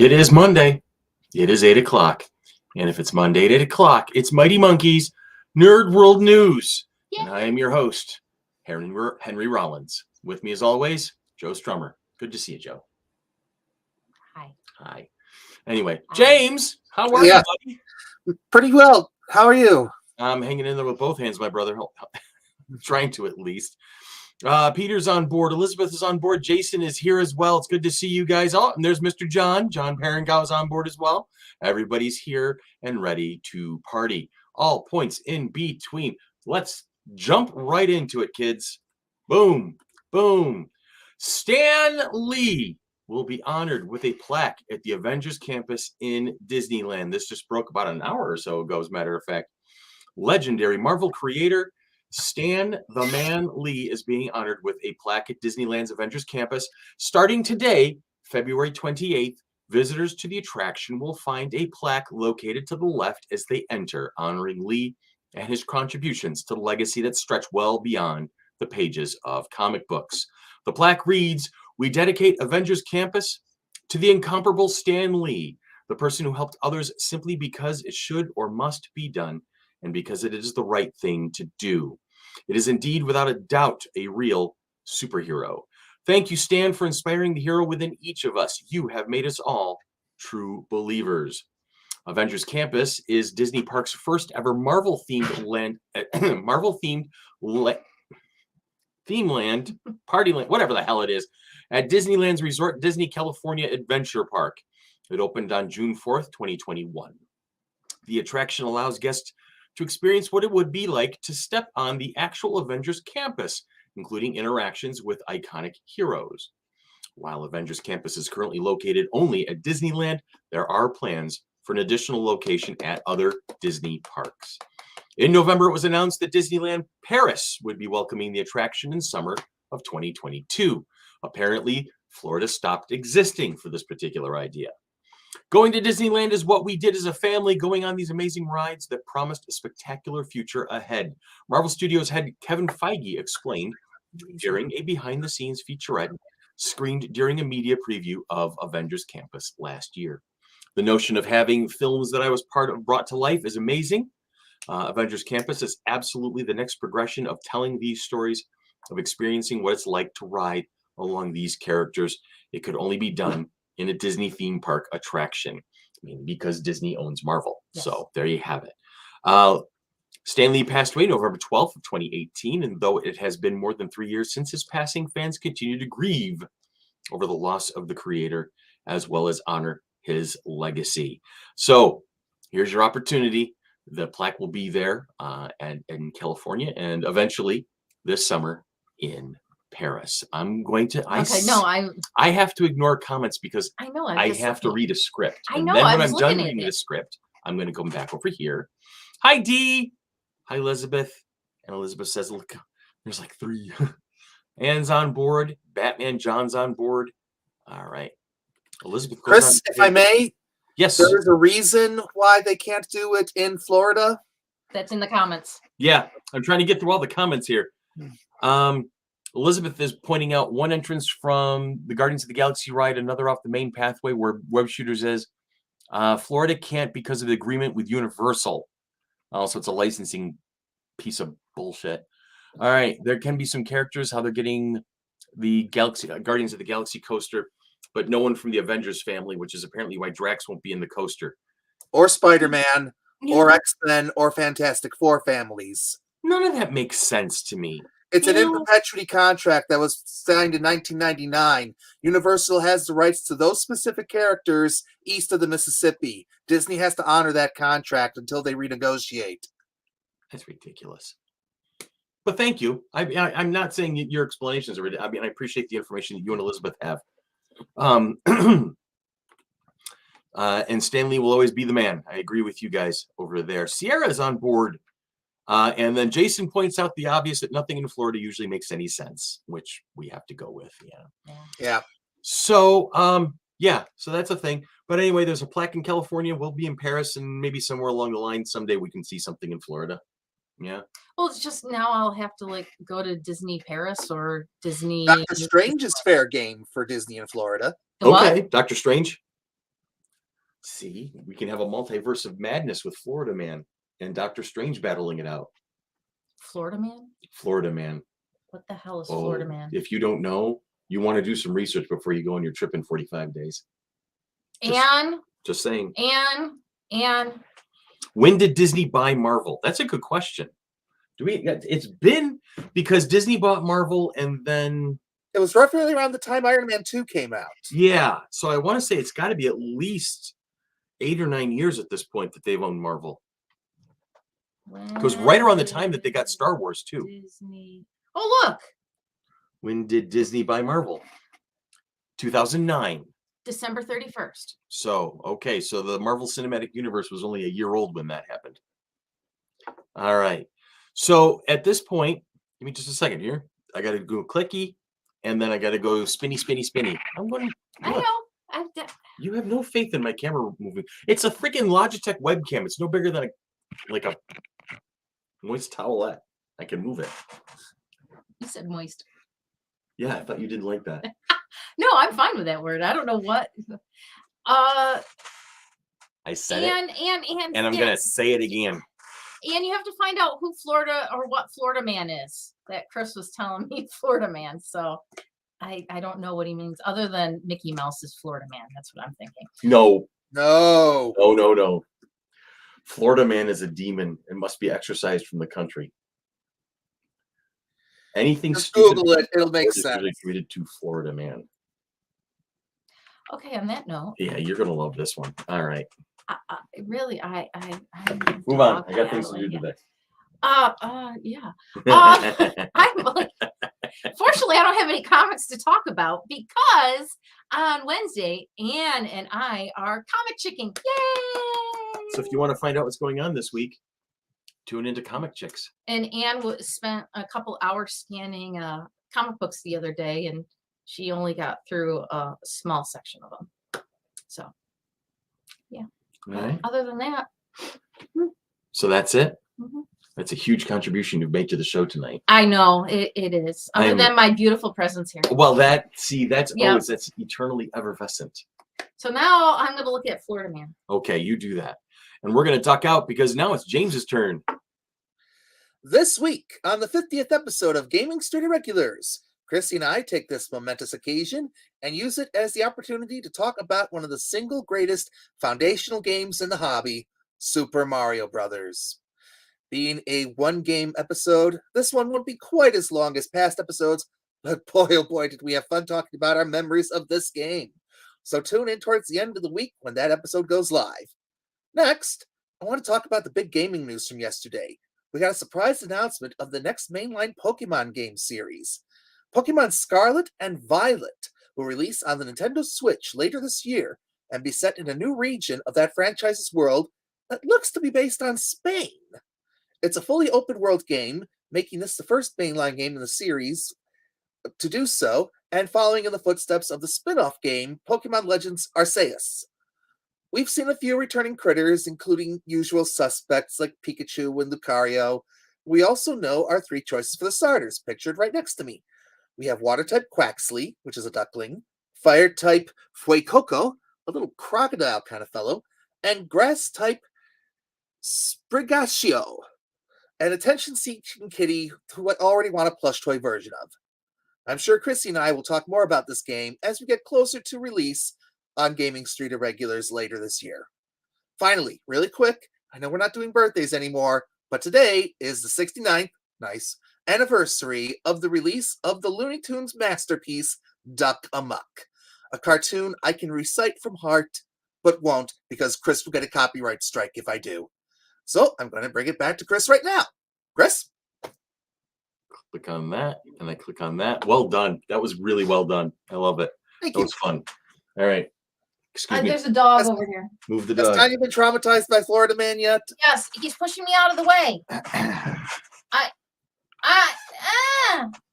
It is Monday. It is 8 o'clock. And if it's Monday at 8 o'clock, it's Mighty Monkeys Nerd World News. And I am your host, Henry Rollins. With me, as always, Joe Strummer. Good to see you, Joe. Hi. Anyway, James, how are you, buddy? Pretty well. How are you? I'm hanging in there with both hands, my brother. Trying to, at least. Peter's on board. Elizabeth is on board. Jason is here as well. It's good to see you guys. Oh, and there's Mr. John. John Parengau is on board as well. Everybody's here and ready to party. All points in between. Let's jump right into it, kids. Boom, boom. Stan Lee will be honored with a plaque at the Avengers campus in Disneyland. This just broke about an hour or so ago, as a matter of fact. Legendary Marvel creator Stan the Man Lee is being honored with a plaque at Disneyland's Avengers campus. Starting today, February 28th, visitors to the attraction will find a plaque located to the left as they enter, honoring Lee and his contributions to the legacy that stretch well beyond the pages of comic books. The plaque reads, "We dedicate Avengers Campus to the incomparable Stan Lee, the person who helped others simply because it should or must be done, and because it is the right thing to do. It is indeed, without a doubt, a real superhero. Thank you, Stan, for inspiring the hero within each of us. You have made us all true believers." Avengers Campus is Disney Parks' first ever Marvel-themed theme land, party land, whatever the hell it is, at Disneyland's Resort Disney California Adventure Park. It opened on June 4th, 2021. The attraction allows guests to experience what it would be like to step on the actual Avengers campus, including interactions with iconic heroes. While Avengers Campus is currently located only at Disneyland, there are plans for an additional location at other Disney parks. In November, it was announced that Disneyland Paris would be welcoming the attraction in summer of 2022. Apparently, Florida stopped existing for this particular idea. Going to Disneyland is what we did as a family, going on these amazing rides that promised a spectacular future ahead. Marvel Studios head Kevin Feige explained during a behind-the-scenes featurette screened during a media preview of Avengers Campus last year. The notion of having films that I was part of brought to life is amazing. Avengers Campus is absolutely the next progression of telling these stories, of experiencing what it's like to ride along these characters. It could only be done in a Disney theme park attraction. I mean, because Disney owns Marvel. Yes. So there you have it. Stan Lee passed away November 12th of 2018, and though it has been more than 3 years since his passing, fans continue to grieve over the loss of the creator, as well as honor his legacy. So here's your opportunity. The plaque will be there in California, and eventually this summer in Paris. I'm going to. I have to ignore comments because I have to read a script. And then when I'm done reading the script, I'm going to come back over here. Hi, Dee. Hi, Elizabeth. And Elizabeth says, "Look, there's like 3." Ann's on board. Batman John's on board. All right, Elizabeth. Chris, if I may. Yes. There is a reason why they can't do it in Florida. That's in the comments. Yeah, I'm trying to get through all the comments here. Elizabeth is pointing out one entrance from the Guardians of the Galaxy ride, another off the main pathway where Web Shooters is. Florida can't because of the agreement with Universal. Also, it's a licensing piece of bullshit. All right, there can be some characters, how they're getting the Guardians of the Galaxy coaster, but no one from the Avengers family, which is apparently why Drax won't be in the coaster. Or Spider-Man, or X-Men, or Fantastic Four families. None of that makes sense to me. It's an in perpetuity contract that was signed in 1999. Universal has the rights to those specific characters east of the Mississippi. Disney has to honor that contract until they renegotiate. That's ridiculous. But thank you. I'm not saying your explanations are ridiculous. I mean, I appreciate the information that you and Elizabeth have. And Stan Lee will always be the man. I agree with you guys over there. Sierra is on board. And then Jason points out the obvious that nothing in Florida usually makes any sense, which we have to go with. Yeah. So, so that's a thing. But anyway, there's a plaque in California. We'll be in Paris, and maybe somewhere along the line someday we can see something in Florida. Yeah. Well, it's just now I'll have to go to Disney Paris or Disney. Doctor Strange is fair game for Disney in Florida. Okay, Doctor Strange. See, we can have a multiverse of madness with Florida Man and Doctor Strange battling it out. Florida Man? Florida Man. What the hell is Florida Oh, Man? if you don't know, you want to do some research before you go on your trip in 45 days. Just saying. And When did Disney buy Marvel? That's a good question. It's been because Disney bought Marvel and then It was roughly around the time Iron Man 2 came out. yeah. So I want to say it's got to be at least 8 or 9 years at this point that they've owned Marvel. It was right around the time that they got Star Wars too. Disney. Oh, look. When did Disney buy Marvel? 2009. December 31st. So, okay. So the Marvel Cinematic Universe was only a year old when that happened. All right. So at this point, give me just a second here. I got to go clicky and then I got to go spinny, spinny, spinny. I'm going to. I know. You have no faith in my camera moving. It's a freaking Logitech webcam. It's no bigger than a moist towelette. I can move it. You said moist. Yeah, I thought you didn't like that. No, I'm fine with that word. I don't know what. I said it. And I'm yes. gonna say it again. And you have to find out who Florida or what Florida Man is. That Chris was telling me Florida Man. So I don't know what he means other than Mickey Mouse is Florida Man. That's what I'm thinking. No. No. Florida Man is a demon and must be exorcised from the country. Anything Just stupid Google it. It'll make is sense. really treated to Florida Man. Okay, on that note. Yeah, you're gonna love this one. All right. Really, I Move on. I got things to do today. Yeah. I'm like, fortunately, I don't have any comics to talk about because on Wednesday, Anne and I are comic chicking. Yay! So if you want to find out what's going on this week, tune into Comic Chicks. And Anne spent a couple hours scanning comic books the other day, and she only got through a small section of them. So, yeah. All right. Other than that. So that's it. Mm-hmm. That's a huge contribution you've made to the show tonight. I know it is. Other than my beautiful presence here. Well, that's Yep. that's eternally effervescent. So now I'm going to look at Florida Man. Okay, you do that. And we're going to duck out because now it's James's turn. This week, on the 50th episode of Gaming Street Irregulars, Chrissy and I take this momentous occasion and use it as the opportunity to talk about one of the single greatest foundational games in the hobby, Super Mario Brothers. Being a one-game episode, this one won't be quite as long as past episodes, but boy oh boy did we have fun talking about our memories of this game. So tune in towards the end of the week when that episode goes live. Next, I want to talk about the big gaming news from yesterday. We got a surprise announcement of the next mainline Pokemon game series. Pokemon Scarlet and Violet will release on the Nintendo Switch later this year and be set in a new region of that franchise's world that looks to be based on Spain. It's a fully open world game, making this the first mainline game in the series to do so, and following in the footsteps of the spin-off game Pokemon Legends Arceus. We've seen a few returning critters, including usual suspects like Pikachu and Lucario. We also know our three choices for the starters, pictured right next to me. We have Water-type Quaxley, which is a duckling, Fire-type Fuecoco, a little crocodile kind of fellow, and Grass-type Sprigatio, an attention-seeking kitty who I already want a plush toy version of. I'm sure Chrissy and I will talk more about this game as we get closer to release on Gaming Street Irregulars later this year. Finally, really quick, I know we're not doing birthdays anymore, but today is the 69th, nice, anniversary of the release of the Looney Tunes masterpiece, Duck Amuck, a cartoon I can recite from heart, but won't because Chris will get a copyright strike if I do. So I'm going to bring it back to Chris right now. Chris? Click on that, and I click on that. Well done. That was really well done. I love it. Thank That you. was fun. All right. Excuse me. There's a dog over here. Move the Has dog. Tanya been traumatized by Florida Man yet? Yes, he's pushing me out of the way.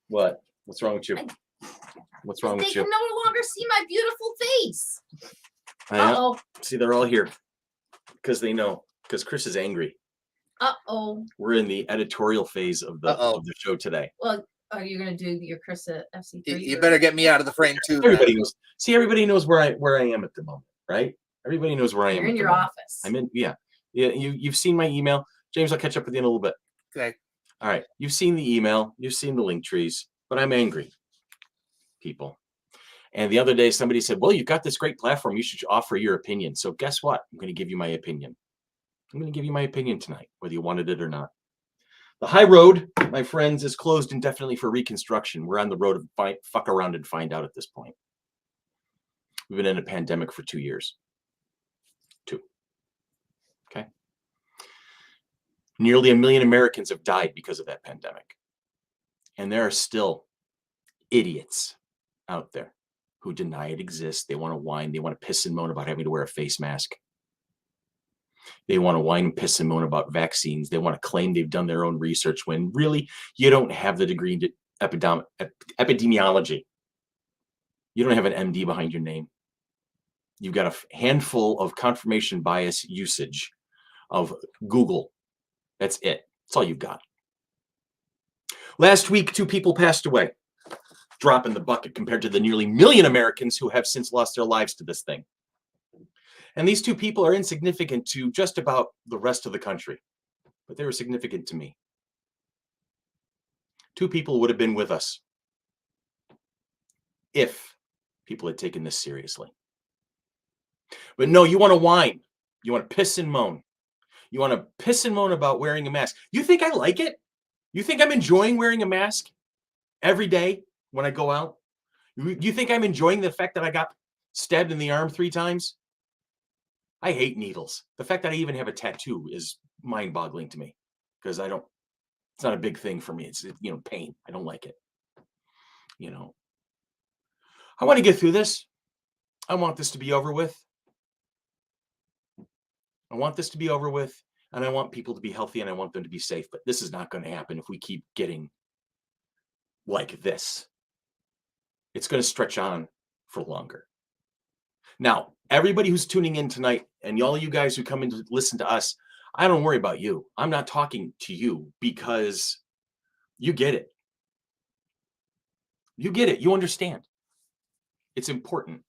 What? What's wrong with you? What's wrong They with you? can no longer see my beautiful face. Yeah. Uh-oh. See, they're all here because they know. Because Chris is angry. Uh-oh. We're in the editorial phase of the show today. Well, are you going to do your Chris at FC3? You better get me out of the frame too. Everybody knows. See, everybody knows where I am at the moment, right? Everybody knows where I am. You're at in the your moment. office. I'm in. Yeah. You've seen my email, James. I'll catch up with you in a little bit. Okay. All right. You've seen the email. You've seen the link trees, but I'm angry, people. And the other day, somebody said, "Well, you've got this great platform. You should offer your opinion." So guess what? I'm going to give you my opinion. I'm going to give you my opinion tonight, whether you wanted it or not. The high road, my friends, is closed indefinitely for reconstruction. We're on the road to fuck around and find out at this point. We've been in a pandemic for 2 years. 2. Okay. Nearly 1 million Americans have died because of that pandemic. And there are still idiots out there who deny it exists. They want to whine. They want to piss and moan about having to wear a face mask. They want to whine and piss and moan about vaccines. They want to claim they've done their own research when really you don't have the degree in epidemiology. You don't have an MD behind your name. You've got a handful of confirmation bias usage of Google. That's it. That's all you've got. Last week, 2 people passed away. Drop in the bucket compared to the nearly 1 million Americans who have since lost their lives to this thing. And these 2 people are insignificant to just about the rest of the country, but they were significant to me. 2 people would have been with us if people had taken this seriously. But no, you want to whine. You want to piss and moan. You want to piss and moan about wearing a mask. You think I like it? You think I'm enjoying wearing a mask every day when I go out? You think I'm enjoying the fact that I got stabbed in the arm 3 times? I hate needles. The fact that I even have a tattoo is mind-boggling to me because it's not a big thing for me. It's, pain. I don't like it. I want to get through this. I want this to be over with. I want this to be over with, and I want people to be healthy, and I want them to be safe. But this is not going to happen if we keep getting like this. It's going to stretch on for longer. Now, everybody who's tuning in tonight, and all you guys who come in to listen to us, I don't worry about you. I'm not talking to you because you get it. You get it. You understand. It's important.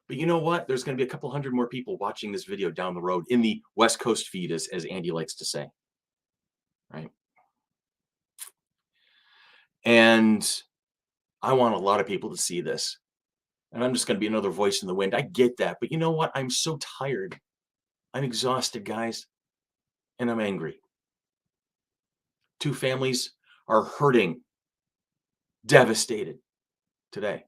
But you know what? There's going to be a couple hundred more people watching this video down the road in the West Coast feed, as Andy likes to say. Right? And I want a lot of people to see this. And I'm just going to be another voice in the wind. I get that. But you know what? I'm so tired. I'm exhausted, guys. And I'm angry. 2 families are hurting, devastated today.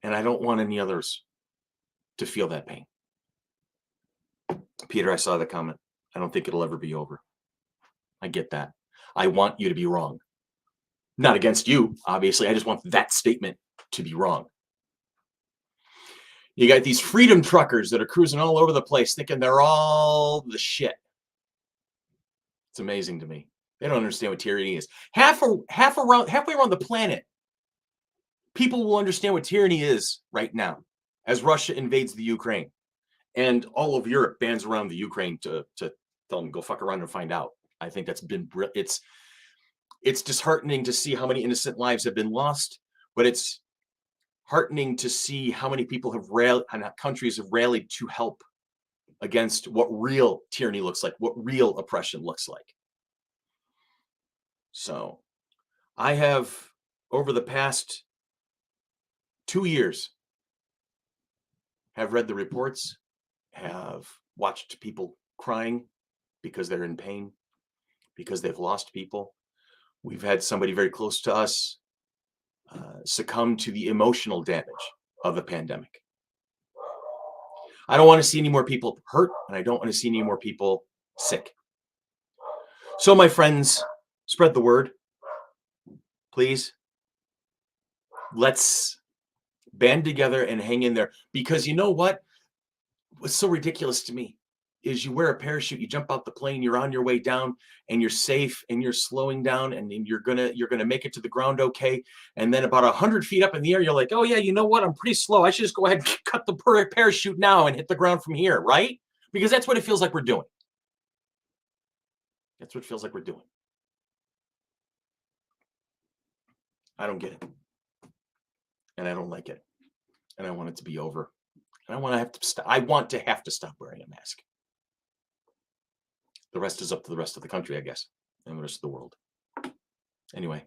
And I don't want any others to feel that pain. Peter, I saw the comment. I don't think it'll ever be over. I get that. I want you to be wrong. Not against you, obviously. I just want that statement to be wrong. You got these freedom truckers that are cruising all over the place thinking they're all the shit. It's amazing to me. They don't understand what tyranny is. Halfway around the planet, people will understand what tyranny is right now as Russia invades the Ukraine. And all of Europe bans around the Ukraine to tell them, go fuck around and find out. I think that's been, it's disheartening to see how many innocent lives have been lost, but it's heartening to see how many people have rallied, countries have rallied to help against what real tyranny looks like, what real oppression looks like. So I have, over the past 2 years, have read the reports, have watched people crying because they're in pain, because they've lost people. We've had somebody very close to us succumb to the emotional damage of the pandemic. I don't want to see any more people hurt, and I don't want to see any more people sick. So, my friends, spread the word, please. Let's band together and hang in there, because you know what? What's so ridiculous to me is you wear a parachute, you jump out the plane, you're on your way down, and you're safe, and you're slowing down, and you're gonna make it to the ground okay. And then about 100 feet up in the air, you're like, oh yeah, you know what? I'm pretty slow. I should just go ahead and cut the parachute now and hit the ground from here, right? Because that's what it feels like we're doing. That's what it feels like we're doing. I don't get it. and I don't like it, and I want it to be over, and I want to have to stop. I want to have to stop wearing a mask. The rest is up to the rest of the country, I guess, and the rest of the world. Anyway,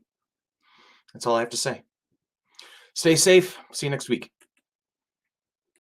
that's all I have to say. Stay safe. See you next week.